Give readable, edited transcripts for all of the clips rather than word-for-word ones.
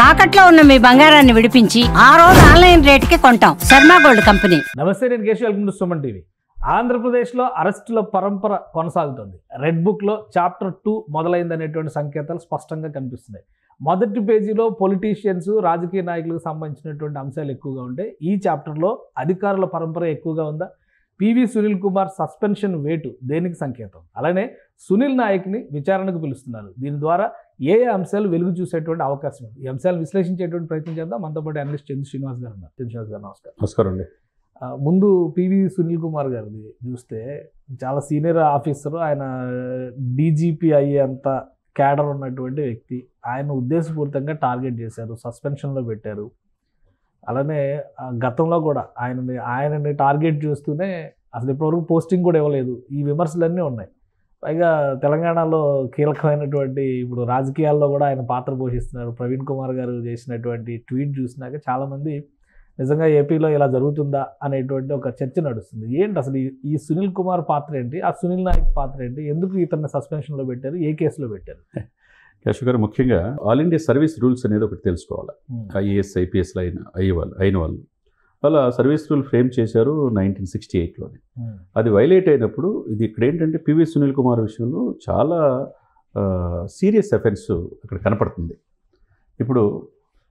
తాకట్లో ఉన్న మీ బంగారాన్ని విడిపించి ఆ రోజు ఆన్లైన్ రేటుకి కొంటాం. Sharma gold company. నమస్తే, నేను Keshav. Welcome to Suman TV. ఆంధ్రప్రదేశ్లో అరెస్టుల పరంపర కొనసాగుతుంది. రెడ్ బుక్లో చాప్టర్ 2 మొదలైందనేటువంటి సంకేతాలు స్పష్టంగా కనిపిస్తున్నాయి. మొదటి పేజీలో పొలిటీషియన్స్, రాజకీయ నాయకులకు సంబంధించినటువంటి అంశాలు ఎక్కువగా ఉంటాయి. ఈ చాప్టర్లో అధికారుల పరంపర ఎక్కువగా ఉందా? పివి సునీల్ కుమార్ సస్పెన్షన్ వేటు దేనికి సంకేతం? అలానే సునీల్ నాయక్ని విచారణకు పిలుస్తున్నారు. దీని ద్వారా ఏ అంశాలు వెలుగు చూసేటువంటి అవకాశం ఉంది? ఈ అంశాలు విశ్లేషించేటువంటి ప్రయత్నం చేద్దాం. మనతో పాటు అనలిస్ట్ చంద్ర శ్రీనివాస్ గారు ఉన్నారు. శ్రీనివాస్ గారు నమస్కారం. నమస్కారం అండి. ముందు పివి సునీల్ కుమార్ గారిది చూస్తే చాలా సీనియర్ ఆఫీసరు, ఆయన డీజీపీ అయ్యేంత క్యాడర్ ఉన్నటువంటి వ్యక్తి. ఆయన ఉద్దేశపూరితంగా టార్గెట్ చేశారు, సస్పెన్షన్లో పెట్టారు. అలానే గతంలో కూడా ఆయనని టార్గెట్ చేస్తూనే అసలు ఇప్పటివరకు పోస్టింగ్ కూడా ఇవ్వలేదు. ఈ విమర్శలన్నీ ఉన్నాయి. పైగా తెలంగాణలో కీలకమైనటువంటి ఇప్పుడు రాజకీయాల్లో కూడా ఆయన పాత్ర పోషిస్తున్నారు. ప్రవీణ్ కుమార్ గారు చేసినటువంటి ట్వీట్ చూసినాక చాలామంది నిజంగా ఏపీలో ఇలా జరుగుతుందా అనేటువంటి ఒక చర్చ నడుస్తుంది. ఏంటి అసలు ఈ సునీల్ కుమార్ పాత్ర ఏంటి? ఆ సునీల్ నాయక్ పాత్ర ఏంటి? ఎందుకు ఇతన్ని సస్పెన్షన్లో పెట్టారు? ఏ కేసులో పెట్టారు? కేశవ్ గారు, ముఖ్యంగా ఆల్ ఇండియా సర్వీస్ రూల్స్ అనేది ఒకటి తెలుసుకోవాలి. ఐఏఎస్ ఐపీఎస్లో అయిన వాళ్ళు వాళ్ళ సర్వీస్ రూల్ ఫ్రేమ్ చేశారు 1968లోనే. అది వైలేట్ అయినప్పుడు ఇది ఇక్కడ ఏంటంటే పివి సునీల్ కుమార్ విషయంలో చాలా సీరియస్ అఫెన్స్ అక్కడ కనపడుతుంది. ఇప్పుడు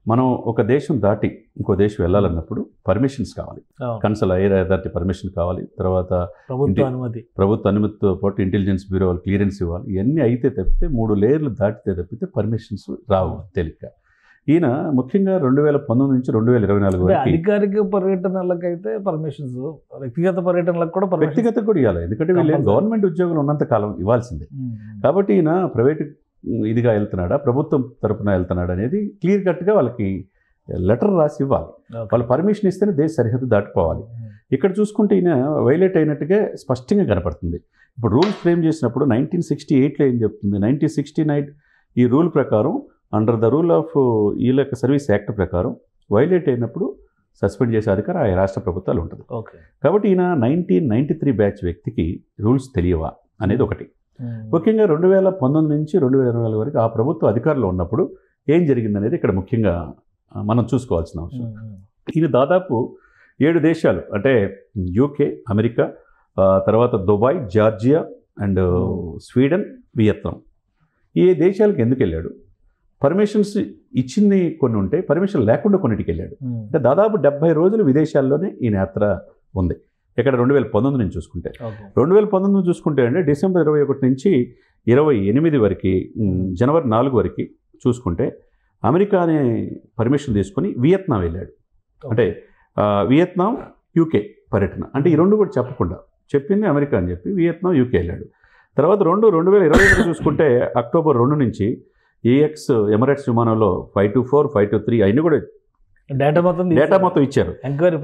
మనం ఒక దేశం దాటి ఇంకో దేశం వెళ్ళాలన్నప్పుడు పర్మిషన్స్ కావాలి. కన్సల్ హైయర్ అథారిటీ పర్మిషన్ కావాలి. తర్వాత ప్రభుత్వ అనుమతితో పాటు ఇంటెలిజెన్స్ బ్యూరో వాళ్ళు క్లియరెన్స్ ఇవ్వాలి. ఇవన్నీ అయితే తప్పితే 3 లేయర్లు దాటితే తప్పితే పర్మిషన్స్ రావు తేలిక. ఈయన ముఖ్యంగా 2019 నుంచి 2024 వరకు అధికారిక పర్యటనలకైతే పర్మిషన్స్, వ్యక్తిగత పర్యటనలకు కూడా వ్యక్తిగత కూడా ఇవ్వాలి. ఎందుకంటే వీళ్ళు గవర్నమెంట్ ఉద్యోగులు ఉన్నంత కాలం ఇవ్వాల్సిందే. కాబట్టి ఈయన ప్రైవేట్ ఇదిగా వెళ్తున్నాడా, ప్రభుత్వం తరఫున వెళ్తున్నాడా అనేది క్లియర్ కట్గా వాళ్ళకి లెటర్ రాసి ఇవ్వాలి. వాళ్ళు పర్మిషన్ ఇస్తేనే దేశ సరిహద్దు దాటిపోవాలి. ఇక్కడ చూసుకుంటే ఈయన వైలేట్ అయినట్టుగా స్పష్టంగా కనపడుతుంది. ఇప్పుడు రూల్స్ ఫ్రేమ్ చేసినప్పుడు 1968లో ఏం చెప్తుంది? 1969 ఈ రూల్ ప్రకారం అండర్ ద రూల్ ఆఫ్ వీళ్ళ యొక్క సర్వీస్ యాక్ట్ ప్రకారం వైలేట్ అయినప్పుడు సస్పెండ్ చేసే అధికారం ఆ రాష్ట్ర ప్రభుత్వాలు ఉంటుంది. కాబట్టి ఈయన 1993 బ్యాచ్ వ్యక్తికి రూల్స్ తెలియవా అనేది ఒకటి. ముఖ్యంగా 2019 నుంచి 2024 వరకు ఆ ప్రభుత్వ అధికారంలో ఉన్నప్పుడు ఏం జరిగిందనేది ఇక్కడ ముఖ్యంగా మనం చూసుకోవాల్సిన అవసరం. ఈయన దాదాపు 7 దేశాలు అంటే యూకే, అమెరికా, తర్వాత Dubai, Georgia and Sweden, Vietnam, ఈ దేశాలకు ఎందుకు వెళ్ళాడు? పర్మిషన్స్ ఇచ్చింది కొన్ని ఉంటే పర్మిషన్ లేకుండా కొన్నిటికి వెళ్ళాడు. అంటే దాదాపు 70 రోజులు విదేశాల్లోనే ఈయన యాత్ర ఉంది. ఇక్కడ 2019 నుంచి చూసుకుంటే 2019 చూసుకుంటే అంటే డిసెంబర్ 21 నుంచి 28 వరకు, జనవరి 4 వరకు చూసుకుంటే అమెరికా అనే పర్మిషన్ తీసుకొని వియత్నాం వెళ్ళాడు. అంటే వియత్నాం, యూకే పర్యటన. అంటే ఈ 2 కూడా చెప్పకుండా చెప్పింది అమెరికా అని చెప్పి వియత్నాం, యూకే వెళ్ళాడు. తర్వాత 2021 చూసుకుంటే అక్టోబర్ 2 నుంచి ఏఎక్స్ ఎమిరేట్స్ విమానంలో 524, 523 అయినా కూడా డేటా మొత్తం ఇచ్చారు.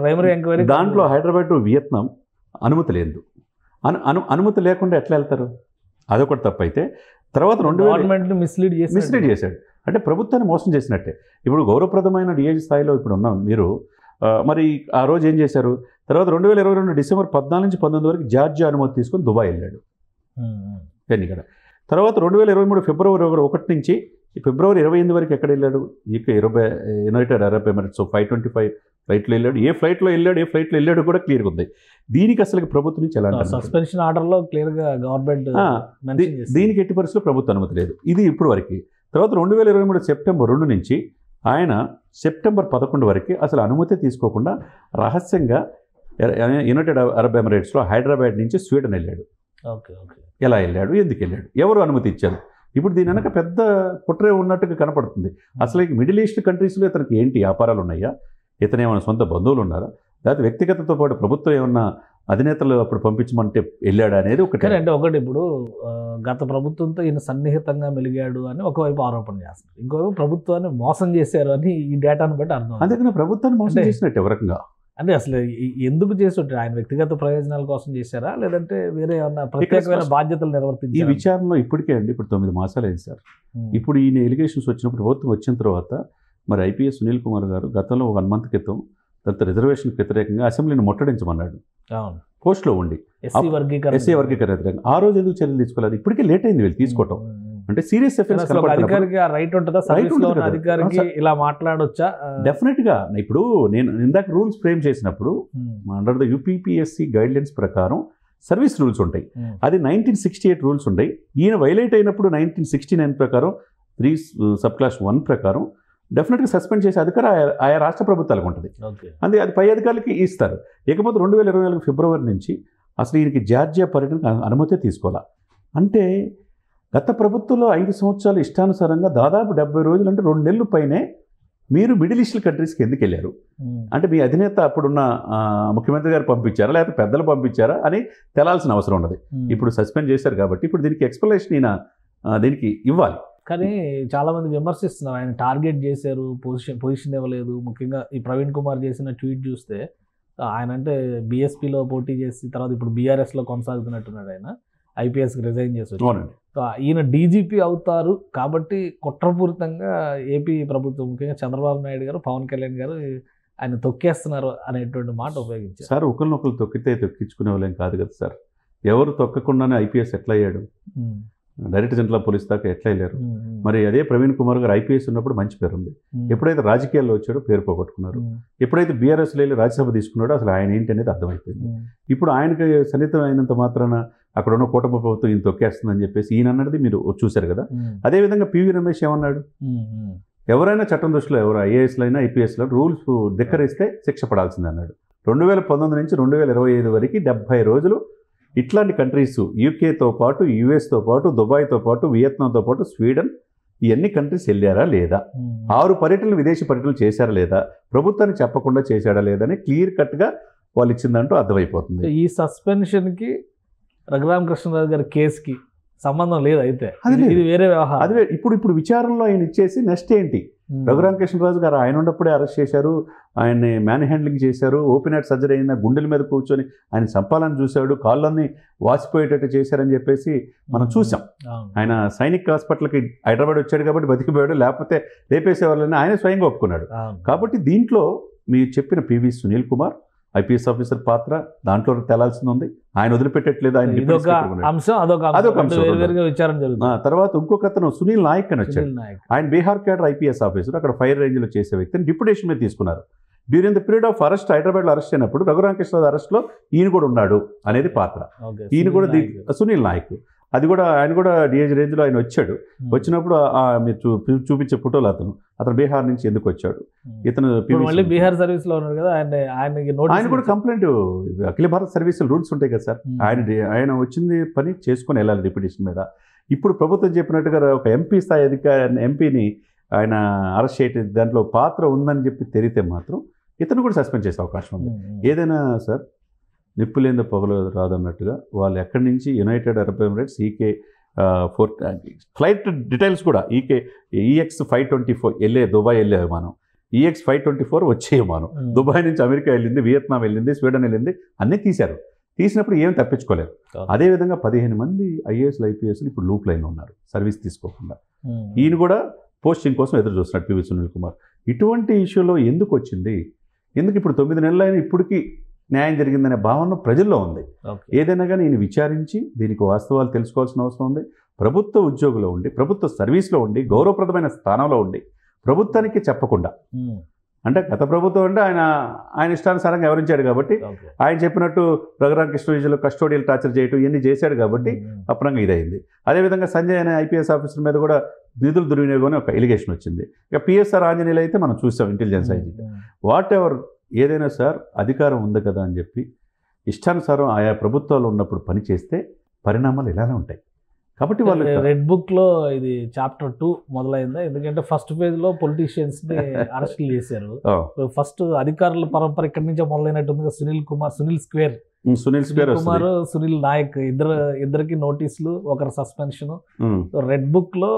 Primary enquiry. దాంట్లో హైదరాబాద్ టు వియత్నాం అనుమతి లేదు. అనుమతి లేకుండా ఎట్లా వెళ్తారు? అదొకటి తప్పు. అయితే తర్వాత 2000 మిస్లీడ్ చేశాడు. అంటే ప్రభుత్వాన్ని మోసం చేసినట్టే. ఇప్పుడు గౌరవప్రదమైన డిఐజీ స్థాయిలో ఇప్పుడు ఉన్నాం మీరు. మరి ఆ రోజు ఏం చేశారు? తర్వాత 2022 డిసెంబర్ 14 నుంచి 19 వరకు జార్జియా అనుమతి తీసుకొని దుబాయ్ వెళ్ళాడు ఎన్నికడ. తర్వాత 2023 ఫిబ్రవరి 1 నుంచి ఫిబ్రవరి 28 వరకు ఎక్కడ వెళ్ళాడు? యునైటెడ్ అరబ్ ఎమిరేట్స్ 525 ఫ్లైట్లో వెళ్ళాడు. ఏ ఫ్లైట్లో వెళ్ళాడు కూడా క్లియర్గా ఉంది. దీనికి అసలు ప్రభుత్వం నుంచి ఎలా సస్పెన్షన్ ఆర్డర్లో క్లియర్గా గవర్నమెంట్ దీనికి ఎట్టి పరిస్థితుల్లో ప్రభుత్వ అనుమతి లేదు. ఇది ఇప్పుడు వరకు. తర్వాత 2023 సెప్టెంబర్ 2 నుంచి ఆయన సెప్టెంబర్ 11 వరకు అసలు అనుమతి తీసుకోకుండా రహస్యంగా యునైటెడ్ అరబ్ ఎమిరేట్స్లో హైదరాబాద్ నుంచి స్వీడన్ వెళ్ళాడు. ఎలా వెళ్ళాడు? ఎందుకు వెళ్ళాడు? ఎవరు అనుమతి ఇచ్చారు? ఇప్పుడు దీని వెనక పెద్ద కుట్రే ఉన్నట్టుగా కనపడుతుంది. అసలు మిడిల్ ఈస్ట్ కంట్రీస్లో ఇతనికి ఏంటి వ్యాపారాలు ఉన్నాయా? ఇతను ఏమైనా సొంత బంధువులు ఉన్నారా? లేకపోతే వ్యక్తిగతతో పాటు ప్రభుత్వం ఏమన్నా అధినేతలు అప్పుడు పంపించమంటే వెళ్ళాడా అనేది ఒకటి. అంటే ఒకటి, ఇప్పుడు గత ప్రభుత్వంతో ఈయన సన్నిహితంగా మెలిగాడు అని ఒకవైపు ఆరోపణ చేస్తారు, ఇంకోవైపు ప్రభుత్వాన్ని మోసం చేశారు అని ఈ డేటాను బట్టి అర్థం. అందుకని ప్రభుత్వాన్ని మోసం చేసినట్టు ఎవరకంగా అంటే అసలు ఎందుకు చేస్తుంటారు? ఆయన వ్యక్తిగత ప్రయోజనాల కోసం చేశారా, లేదంటే వేరే ఏమన్నా ప్రత్యేకమైన బాధ్యతలు నిర్వర్తించారు? ఈ విచారణలో ఇప్పటికే అండి ఇప్పుడు 9 మాసాలు అయింది సార్. ఇప్పుడు ఈయన ఎలిగేషన్స్ వచ్చినప్పుడు ప్రభుత్వం వచ్చిన తర్వాత మరి ఐపీఎస్ సునీల్ కుమార్ గారు గతంలో 1 మంత్ క్రితం తర్వాత రిజర్వేషన్కి వ్యతిరేకంగా అసెంబ్లీని ముట్టడించమన్నాడు పోస్ట్లో ఉండి, ఎస్సీ వర్గీకరణ వ్యతిరేకంగా. ఆ రోజు ఎందుకు చర్యలు తీసుకోలేదు? ఇప్పటికే లేట్ అయింది వీళ్ళు తీసుకోవటం. అంటే సీరియస్ ఎఫెన్స్ అధికారికి రైట్ ఉంటుందా, సర్వీస్ లో ఉన్న అధికారికి ఇలా మాట్లాడొచ్చా? డెఫినెట్ గా. ఇప్పుడు నేను ఇందాక రూల్స్ ఫ్రేమ్ చేసినప్పుడు under the UPPSC guide lines ప్రకారం సర్వీస్ రూల్స్ ఉంటాయి. అది 1968 రూల్స్ ఉంటాయి. ఈయన వైలేట్ అయినప్పుడు 1969 ప్రకారం 3(1) ప్రకారం డెఫినెట్గా సస్పెండ్ చేసే అధికారం ఆయా రాష్ట్ర ప్రభుత్వాలకు ఉంటుంది. అది పై అధికారులకి ఇస్తారు. ఇకపోతే 2024 ఫిబ్రవరి నుంచి అసలు ఈయనకి జార్జియా పర్యటనకు అనుమతి తీసుకోవాలా. అంటే గత ప్రభుత్వంలో 5 సంవత్సరాలు ఇష్టానుసారంగా దాదాపు 70 రోజులు అంటే 2 నెలల పైనే మీరు మిడిల్ ఈస్ట్ కంట్రీస్కి ఎందుకు వెళ్ళారు? అంటే మీ అధినేత అప్పుడున్న ముఖ్యమంత్రి గారు పంపించారా లేకపోతే పెద్దలు పంపించారా అని తెలాల్సిన అవసరం ఉన్నది. ఇప్పుడు సస్పెండ్ చేశారు కాబట్టి ఇప్పుడు దీనికి ఎక్స్ప్లెనేషన్ ఈయన దీనికి ఇవ్వాలి. కానీ చాలా మంది విమర్శిస్తున్నారు, ఆయన టార్గెట్ చేశారు, పొజిషన్ ఇవ్వలేదు. ముఖ్యంగా ఈ ప్రవీణ్ కుమార్ చేసిన ట్వీట్ చూస్తే ఆయన అంటే బీఎస్పీలో పోటీ చేసి తర్వాత ఇప్పుడు బీఆర్ఎస్లో కొనసాగుతున్నట్టున్నాడు. ఆయన ఐపీఎస్కి రిజైన్ చేసి వచ్చాడు. ఈయన డీజీపీ అవుతారు కాబట్టి కుట్రపూరితంగా ఏపీ ప్రభుత్వం ముఖ్యంగా చంద్రబాబు నాయుడు గారు, పవన్ కళ్యాణ్ గారు ఆయన తొక్కేస్తున్నారు అనేటువంటి మాట ఉపయోగించారు. సార్ ఒకరినొకరు తొక్కించుకునే వాళ్ళేం కాదు కదా సార్. ఎవరు తొక్కకుండానే ఐపీఎస్ ఎట్లా అయ్యాడు? డైరెక్టర్ జనరల్ ఆఫ్ పోలీస్ దాకా ఎట్లా వెళ్ళారు? మరి అదే ప్రవీణ్ కుమార్ గారు ఐపీఎస్ ఉన్నప్పుడు మంచి పేరు ఉంది. ఎప్పుడైతే రాజకీయాల్లో వచ్చాడో పేరు పోగొట్టుకున్నారు. ఎప్పుడైతే బీఆర్ఎస్లో వెళ్ళి రాజ్యసభ తీసుకున్నాడో అసలు ఆయన ఏంటి అనేది అర్థమైపోయింది. ఇప్పుడు ఆయనకి సన్నిహితం అయినంత మాత్రాన అక్కడ ఉన్న కూటమి ప్రభుత్వం ఈయన తొక్కేస్తుందని చెప్పేసి ఈయన అన్నది మీరు చూశారు కదా. అదేవిధంగా పివి రమేష్ ఏమన్నాడు? ఎవరైనా చట్టం దృష్టిలో ఎవరు ఐఏఎస్లో అయినా ఐపీఎస్లో రూల్స్ ధిక్కరిస్తే శిక్ష పడాల్సింది అన్నాడు. 2019 నుంచి 2025 వరకు 70 రోజులు ఇట్లాంటి కంట్రీస్ యూకేతో పాటు యుఎస్తో పాటు దుబాయ్తో పాటు వియత్నాంతో పాటు స్వీడన్ ఇవన్నీ కంట్రీస్ వెళ్ళారా లేదా? 6 పర్యటనలు విదేశీ పర్యటనలు చేశారా లేదా? ప్రభుత్వానికి చెప్పకుండా చేశాడా లేదా అని క్లియర్ కట్గా వాళ్ళు ఇచ్చిందంటూ అర్థమైపోతుంది. ఈ సస్పెన్షన్కి రఘురామకృష్ణరాజు గారి కేసుకి సంబంధం లేదు. అయితే ఇది వేరే వ్యవహారం. అదే ఇప్పుడు విచారణలో ఆయన ఇచ్చేసి నెక్స్ట్ ఏంటి? రఘురామకృష్ణరాజు గారు ఆయన ఉన్నప్పుడే అరెస్ట్ చేశారు, ఆయన్ని మ్యాన్ హ్యాండ్లింగ్ చేశారు, ఓపెన్ హార్ట్ సర్జరీ అయిన గుండెల మీద కూర్చొని ఆయన చంపాలని చూశాడు, కాళ్ళన్నీ వాసిపోయేటట్టు చేశారని చెప్పేసి మనం చూసాం. ఆయన సైనిక్ హాస్పిటల్కి హైదరాబాద్ వచ్చాడు కాబట్టి బతికిపోయాడు, లేకపోతే రేపేసేవాళ్ళని ఆయన స్వయంగా ఒప్పుకున్నాడు. కాబట్టి దీంట్లో మీరు చెప్పిన PV Sunil Kumar IPS officer పాత్ర దాంట్లో తెలాల్సింది ఉంది. ఆయన వదిలిపెట్టట్లేదు. ఆయన తర్వాత ఇంకొక అతను సునీల్ నాయక్ అని వచ్చాడు. ఆయన బీహార్ క్యాడర్ ఐపీఎస్ ఆఫీసర్, అక్కడ ఫైర్ రేంజ్లో చేసే వ్యక్తిని డిప్యుటేషన్ మీద తీసుకున్నారు. During the period of arrest హైదరాబాద్లో అరెస్ట్ అయినప్పుడు రఘురామకృష్ణరాజు అరెస్ట్లో ఈయన కూడా ఉన్నాడు అనేది పాత్ర. ఈయన కూడా సునీల్ నాయక్ అది కూడా ఆయన కూడా డిఏజ్ రేంజ్లో ఆయన వచ్చాడు. వచ్చినప్పుడు మీరు చూపించే ఫోటోలు అతను బీహార్ నుంచి ఎందుకు వచ్చాడు? ఇతను బీహార్ సర్వీస్ లో ఉన్నాడు కదా. ఆయన కూడా కంప్లైంట్ అఖిల భారత సర్వీసులు రూల్స్ ఉంటాయి కదా సార్. ఆయన వచ్చింది పని చేసుకొని వెళ్ళాలి డిప్యూటేషన్ మీద. ఇప్పుడు ప్రభుత్వం చెప్పినట్టుగా ఒక ఎంపీ స్థాయి ఎంపీని ఆయన అరెస్ట్ చేయటం దాంట్లో పాత్ర ఉందని చెప్పి తెలిస్తే మాత్రం ఇతను కూడా సస్పెండ్ చేసే అవకాశం ఉంది. ఏదైనా సార్ నిప్పులేందో పొగలు రాదన్నట్టుగా వాళ్ళు ఎక్కడి నుంచి United Arab Emirates flight details కూడా EX-524 వెళ్ళే దుబాయ్ వెళ్ళే విమానం, EX-524 వచ్చే విమానం దుబాయ్ నుంచి అమెరికా వెళ్ళింది, వియత్నాం వెళ్ళింది, స్వీడన్ వెళ్ళింది, అన్నీ తీశారు. తీసినప్పుడు ఏం తప్పించుకోలేరు. అదేవిధంగా 15 మంది ఐఏఎస్లు ఐపీఎస్లు ఇప్పుడు లూప్ లైన్ ఉన్నారు సర్వీస్ తీసుకోకుండా. ఈయన కూడా పోస్టింగ్ కోసం ఎదురు చూస్తున్నాడు పివి సునీల్ కుమార్. ఇటువంటి ఇష్యూలో ఎందుకు వచ్చింది? ఎందుకు ఇప్పుడు 9 నెలలు అయినా ఇప్పటికీ న్యాయం జరిగిందనే భావన ప్రజల్లో ఉంది. ఏదైనా కానీ ఈయన విచారించి దీనికి వాస్తవాలు తెలుసుకోవాల్సిన అవసరం ఉంది. ప్రభుత్వ ఉద్యోగులో ఉండి, ప్రభుత్వ సర్వీస్లో ఉండి, గౌరవప్రదమైన స్థానంలో ఉండి ప్రభుత్వానికి చెప్పకుండా, అంటే గత ప్రభుత్వం అంటే ఆయన ఇష్టానుసారంగా వివరించాడు కాబట్టి ఆయన చెప్పినట్టు రఘురామకృష్ణరాజులో కస్టోడియల్ టార్చర్ చేయటం ఇవన్నీ చేశాడు కాబట్టి అప్రంగా ఇదైంది. అదేవిధంగా సంజయ్ అనే ఐపీఎస్ ఆఫీసర్ మీద కూడా నిధుల దుర్వినియోగం అని ఒక ఎలిగేషన్ వచ్చింది. ఇక పిఎస్ఆర్ ఆంజనేయులు అయితే మనం చూసాం ఇంటెలిజెన్స్ ఐజీ. వాట్ ఎవర్ ఏదైనా సార్ అధికారం ఉంది కదా అని చెప్పి ఇష్టానుసారం ఆయా ప్రభుత్వాలు ఉన్నప్పుడు పని చేస్తే పరిణామాలు ఇలానే ఉంటాయి. కాబట్టి వాళ్ళు రెడ్ బుక్లో ఇది చాప్టర్ 2 మొదలైందా? ఎందుకంటే ఫస్ట్ పేజ్లో పొలిటీషియన్స్ని అరెస్టులు చేశారు. ఫస్ట్ అధికారుల పరంపర ఇక్కడి నుంచే మొదలైనట్టుంది. సునీల్ కుమార్, సునీల్ కుమార్, సునీల్ నాయక్ ఇద్దరికి నోటీసులు, ఒకరు సస్పెన్షన్. రెడ్ బుక్ లో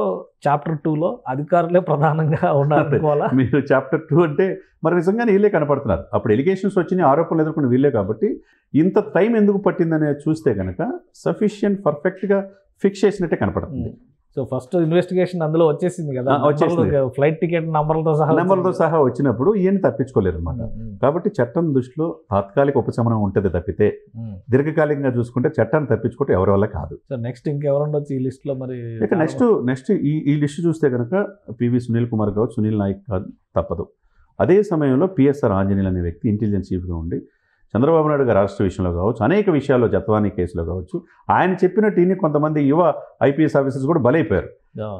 చాప్టర్ 2లో అధికారులే ప్రధానంగా ఉన్నారు. మీరు చాప్టర్ 2 అంటే మరి నిజంగానే వీళ్ళే కనపడుతున్నారు. అప్పుడు ఎలిగేషన్స్ వచ్చినాయి, ఆరోపణలు ఎదుర్కొన్న వీళ్ళే. కాబట్టి ఇంత టైం ఎందుకు పట్టిందనే చూస్తే కనుక సఫిషియంట్ పర్ఫెక్ట్గా ఫిక్స్ చేసినట్టే కనపడుతుంది. సో ఫస్ట్ ఇన్వెస్టిగేషన్ అందులో వచ్చేసింది కదా, వచ్చేసింది. ఫ్లైట్ టికెట్ నంబర్లతో సహా వచ్చినప్పుడు ఈయన తప్పించుకోలేరు అనమాట. కాబట్టి చట్టం దృష్టిలో తాత్కాలిక ఉపశమనం ఉంటుంది తప్పితే దీర్ఘకాలికంగా చూసుకుంటే చట్టాన్ని తప్పించుకుంటే ఎవరి వల్ల కాదు. సో నెక్స్ట్ ఇంకెవరుండొచ్చు ఈ లిస్ట్ లో? మరి ఇక నెక్స్ట్ ఈ లిస్ట్ చూస్తే కనుక పివి సునీల్ కుమార్ కావచ్చు, సునీల్ నాయక్ కాదు, తప్పదు. అదే సమయంలో పిఎస్ఆర్ ఆంజనేయులు అనే వ్యక్తి ఇంటెలిజెన్స్ చీఫ్గా ఉండి చంద్రబాబు నాయుడు గారు అరెస్ట్ విషయంలో కావచ్చు, అనేక విషయాల్లో జత్వానీ కేసులో కావచ్చు, ఆయన చెప్పినట్టు కొంతమంది యువ ఐపీఎస్ ఆఫీసర్స్ కూడా బలైపోయారు.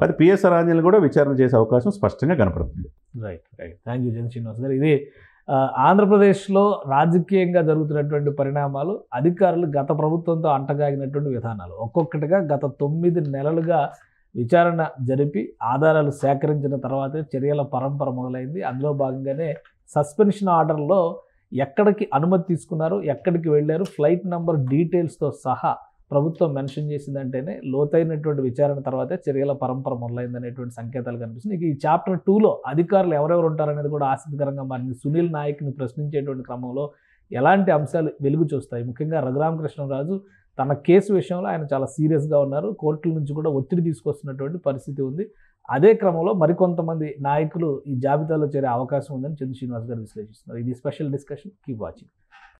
అది పిఎస్ఆర్ ఆంజనేయులు కూడా విచారణ చేసే అవకాశం స్పష్టంగా కనపడుతుంది. Right. Thank you Jan Srinivas గారు. ఇది ఆంధ్రప్రదేశ్లో రాజకీయంగా జరుగుతున్నటువంటి పరిణామాలు, అధికారులు గత ప్రభుత్వంతో అంటగాగినటువంటి విధానాలు, ఒక్కొక్కటిగా గత 9 నెలలుగా విచారణ జరిపి ఆధారాలు సేకరించిన తర్వాతే చర్యల పరంపర మొదలైంది. అందులో భాగంగానే సస్పెన్షన్ ఆర్డర్లో ఎక్కడికి అనుమతి తీసుకున్నారు, ఎక్కడికి వెళ్ళారు, ఫ్లైట్ నంబర్ డీటెయిల్స్తో సహా ప్రభుత్వం మెన్షన్ చేసిందంటేనే లోతైనటువంటి విచారణ తర్వాతే చర్యల పరంపర మొదలైందనేటువంటి సంకేతాలు కనిపిస్తుంది. ఇక ఈ చాప్టర్ 2లో అధికారులు ఎవరెవరు ఉంటారనేది కూడా ఆసక్తికరంగా మారింది. సునీల్ నాయక్ని ప్రశ్నించేటువంటి క్రమంలో ఎలాంటి అంశాలు వెలుగు చూస్తాయి? ముఖ్యంగా రఘురామకృష్ణరాజు తన కేసు విషయంలో ఆయన చాలా సీరియస్గా ఉన్నారు. కోర్టుల నుంచి కూడా ఒత్తిడి తీసుకొస్తున్నటువంటి పరిస్థితి ఉంది. అదే క్రమంలో మరికొంతమంది నాయకులు ఈ జాబితాలో చేరే అవకాశం ఉందని చంద్ర శ్రీనివాస్ గారు విశ్లేషిస్తున్నారు. ఇది special discussion. Keep watching.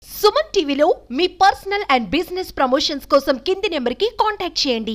Suman టీవీలో మీ పర్సనల్ అండ్ బిజినెస్ ప్రమోషన్స్ కోసం కింది నెంబర్కి కాంటాక్ట్ చేయండి.